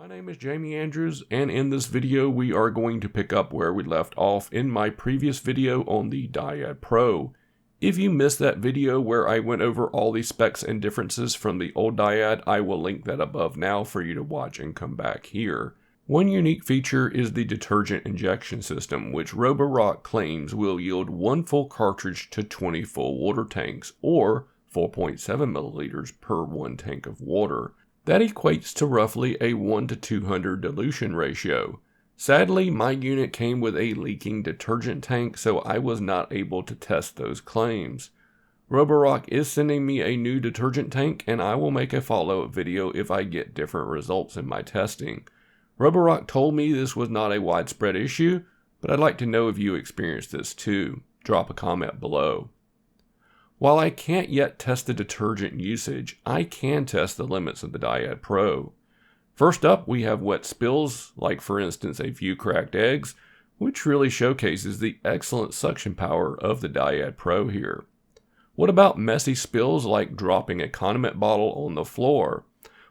My name is Jamie Andrews, and in this video we are going to pick up where we left off in my previous video on the Dyad Pro. If you missed that video where I went over all the specs and differences from the old Dyad, I will link that above now for you to watch and come back here. One unique feature is the detergent injection system, which Roborock claims will yield one full cartridge to 20 full water tanks, or 4.7 milliliters per one tank of water. That equates to roughly a 1 to 200 dilution ratio. Sadly, my unit came with a leaking detergent tank, so I was not able to test those claims. Roborock is sending me a new detergent tank, and I will make a follow-up video if I get different results in my testing. Roborock told me this was not a widespread issue, but I'd like to know if you experienced this too. Drop a comment below. While I can't yet test the detergent usage, I can test the limits of the Dyad Pro. First up, we have wet spills, like for instance a few cracked eggs, which really showcases the excellent suction power of the Dyad Pro here. What about messy spills like dropping a condiment bottle on the floor?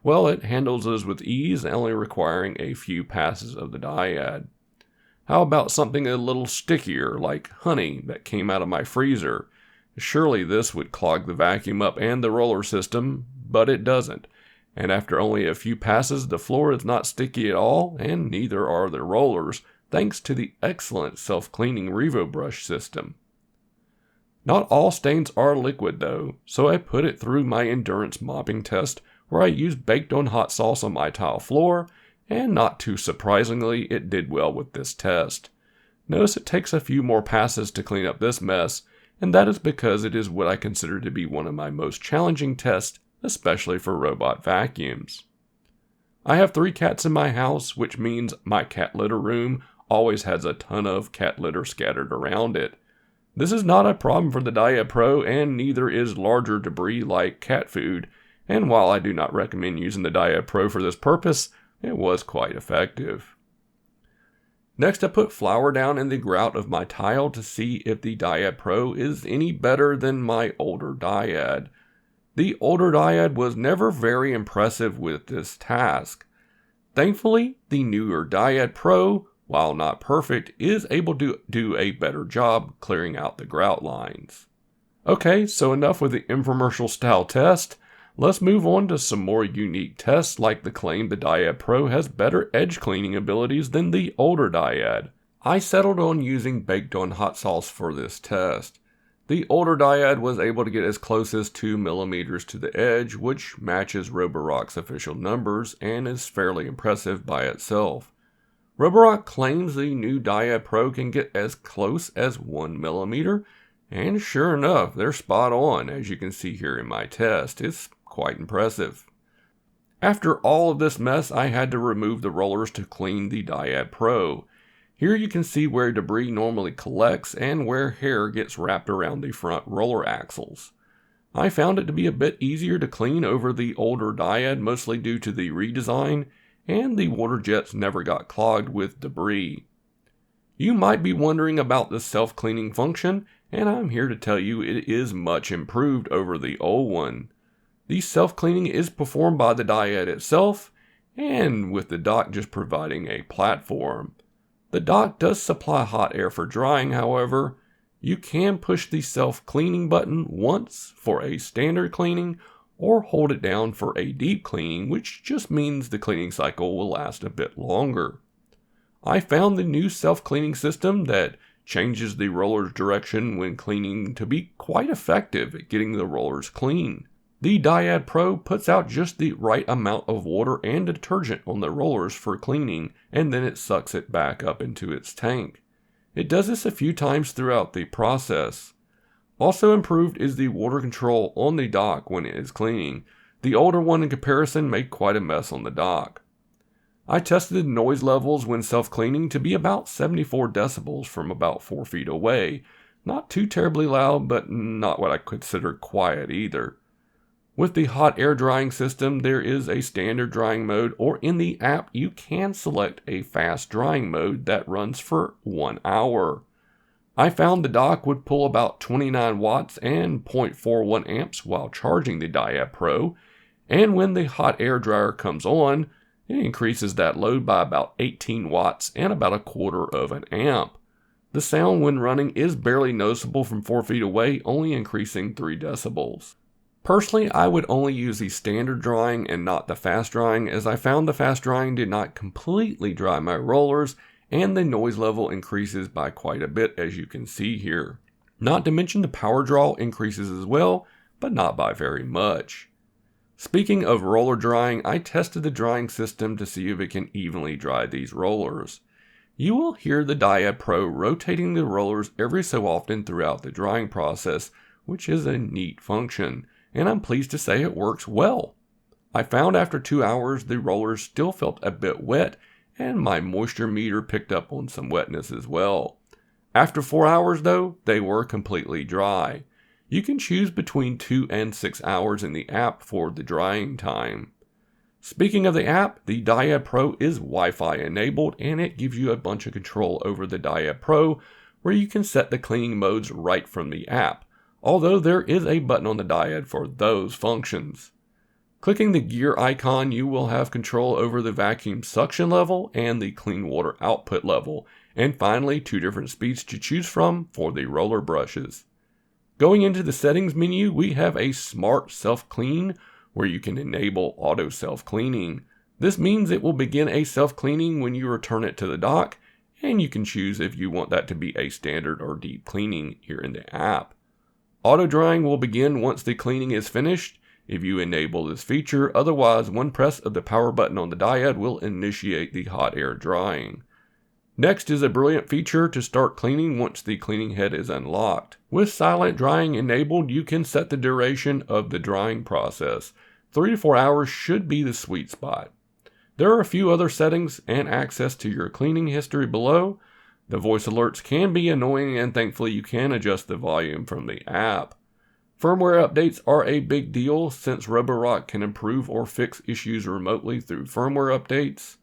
Well, it handles those with ease, only requiring a few passes of the Dyad. How about something a little stickier, like honey that came out of my freezer? Surely this would clog the vacuum up and the roller system, but it doesn't. And after only a few passes, the floor is not sticky at all, and neither are the rollers, thanks to the excellent self-cleaning Revo brush system. Not all stains are liquid though, so I put it through my endurance mopping test where I used baked on hot sauce on my tile floor, and not too surprisingly, it did well with this test. Notice it takes a few more passes to clean up this mess, and that is because it is what I consider to be one of my most challenging tests, especially for robot vacuums. I have 3 cats in my house, which means my cat litter room always has a ton of cat litter scattered around it. This is not a problem for the Dyad Pro, and neither is larger debris like cat food, and while I do not recommend using the Dyad Pro for this purpose, it was quite effective. Next, I put flour down in the grout of my tile to see if the Dyad Pro is any better than my older Dyad. The older Dyad was never very impressive with this task. Thankfully, the newer Dyad Pro, while not perfect, is able to do a better job clearing out the grout lines. Okay, so enough with the infomercial style test. Let's move on to some more unique tests, like the claim the Dyad Pro has better edge cleaning abilities than the older Dyad. I settled on using baked on hot sauce for this test. The older Dyad was able to get as close as 2 millimeters to the edge, which matches Roborock's official numbers and is fairly impressive by itself. Roborock claims the new Dyad Pro can get as close as 1 millimeter, and sure enough, they're spot on, as you can see here in my test. It's quite impressive. After all of this mess, I had to remove the rollers to clean the Dyad Pro. Here you can see where debris normally collects and where hair gets wrapped around the front roller axles. I found it to be a bit easier to clean over the older Dyad, mostly due to the redesign, and the water jets never got clogged with debris. You might be wondering about the self-cleaning function, and I'm here to tell you it is much improved over the old one. The self-cleaning is performed by the Dyad itself, and with the dock just providing a platform. The dock does supply hot air for drying, however. You can push the self-cleaning button once for a standard cleaning, or hold it down for a deep cleaning, which just means the cleaning cycle will last a bit longer. I found the new self-cleaning system that changes the roller's direction when cleaning to be quite effective at getting the rollers clean. The Dyad Pro puts out just the right amount of water and detergent on the rollers for cleaning, and then it sucks it back up into its tank. It does this a few times throughout the process. Also improved is the water control on the dock when it is cleaning. The older one in comparison made quite a mess on the dock. I tested noise levels when self-cleaning to be about 74 decibels from about 4 feet away. Not too terribly loud, but not what I consider quiet either. With the hot air drying system, there is a standard drying mode, or in the app, you can select a fast drying mode that runs for 1 hour. I found the dock would pull about 29 watts and 0.41 amps while charging the Dyad Pro, and when the hot air dryer comes on, It increases that load by about 18 watts and about 1/4 of an amp. The sound when running is barely noticeable from 4 feet away, only increasing 3 decibels. Personally, I would only use the standard drying and not the fast drying, as I found the fast drying did not completely dry my rollers, and the noise level increases by quite a bit, as you can see here. Not to mention the power draw increases as well, but not by very much. Speaking of roller drying, I tested the drying system to see if it can evenly dry these rollers. You will hear the Dyad Pro rotating the rollers every so often throughout the drying process, which is a neat function, and I'm pleased to say it works well. I found after 2 hours the rollers still felt a bit wet, and my moisture meter picked up on some wetness as well. After 4 hours though, they were completely dry. You can choose between 2 and 6 hours in the app for the drying time. Speaking of the app, the Dyad Pro is Wi-Fi enabled, and it gives you a bunch of control over the Dyad Pro where you can set the cleaning modes right from the app, although there is a button on the Dyad for those functions. Clicking the gear icon, you will have control over the vacuum suction level and the clean water output level, and finally 2 different speeds to choose from for the roller brushes. Going into the settings menu, we have a smart self-clean where you can enable auto self-cleaning. This means it will begin a self-cleaning when you return it to the dock, and you can choose if you want that to be a standard or deep cleaning here in the app. Auto drying will begin once the cleaning is finished if you enable this feature, otherwise one press of the power button on the Dyad will initiate the hot air drying. Next is a brilliant feature to start cleaning once the cleaning head is unlocked. With silent drying enabled, you can set the duration of the drying process. 3 to 4 hours should be the sweet spot. There are a few other settings and access to your cleaning history below. The voice alerts can be annoying, and thankfully you can adjust the volume from the app. Firmware updates are a big deal since Roborock can improve or fix issues remotely through firmware updates.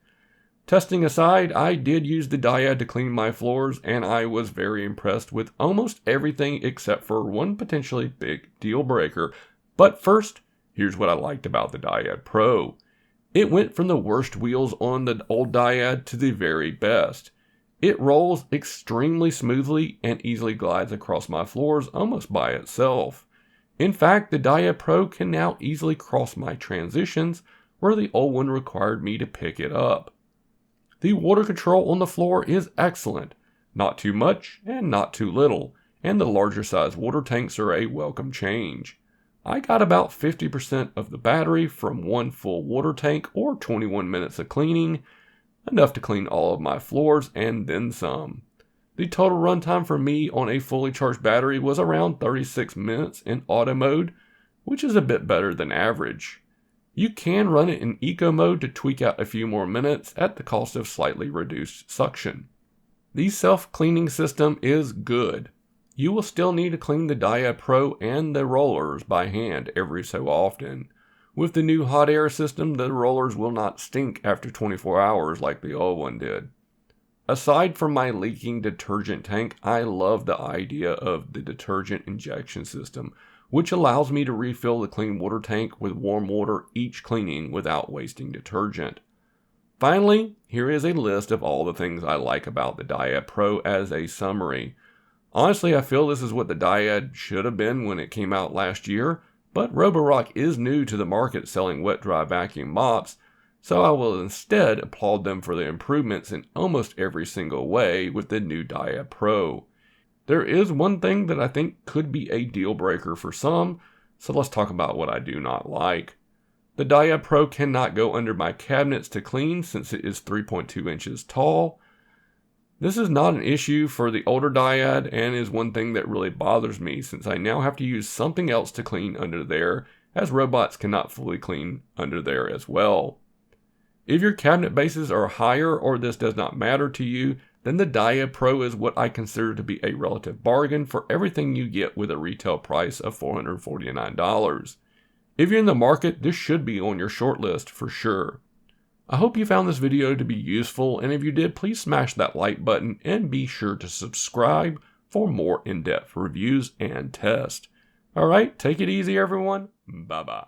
Testing aside, I did use the Dyad to clean my floors, and I was very impressed with almost everything except for one potentially big deal breaker. But first, here's what I liked about the Dyad Pro. It went from the worst wheels on the old Dyad to the very best. It rolls extremely smoothly and easily glides across my floors almost by itself. In fact, the Dyad Pro can now easily cross my transitions where the old one required me to pick it up. The water control on the floor is excellent, not too much and not too little, and the larger size water tanks are a welcome change. I got about 50% of the battery from one full water tank or 21 minutes of cleaning, enough to clean all of my floors and then some. The total runtime for me on a fully charged battery was around 36 minutes in auto mode, which is a bit better than average. You can run it in eco mode to tweak out a few more minutes at the cost of slightly reduced suction. The self-cleaning system is good. You will still need to clean the Dyad Pro and the rollers by hand every so often. With the new hot air system, the rollers will not stink after 24 hours like the old one did. Aside from my leaking detergent tank, I love the idea of the detergent injection system, which allows me to refill the clean water tank with warm water each cleaning without wasting detergent. Finally, here is a list of all the things I like about the Dyad Pro as a summary. Honestly, I feel this is what the Dyad should have been when it came out last year, but Roborock is new to the market selling wet-dry vacuum mops, so I will instead applaud them for the improvements in almost every single way with the new Dyad Pro. There is one thing that I think could be a deal breaker for some, so let's talk about what I do not like. The Dyad Pro cannot go under my cabinets to clean since it is 3.2 inches tall. This is not an issue for the older Dyad and is one thing that really bothers me since I now have to use something else to clean under there, as robots cannot fully clean under there as well. If your cabinet bases are higher or this does not matter to you, then the Dyad Pro is what I consider to be a relative bargain for everything you get with a retail price of $449. If you're in the market, this should be on your short list for sure. I hope you found this video to be useful, and if you did, please smash that like button and be sure to subscribe for more in-depth reviews and tests. Alright, take it easy everyone. Bye-bye.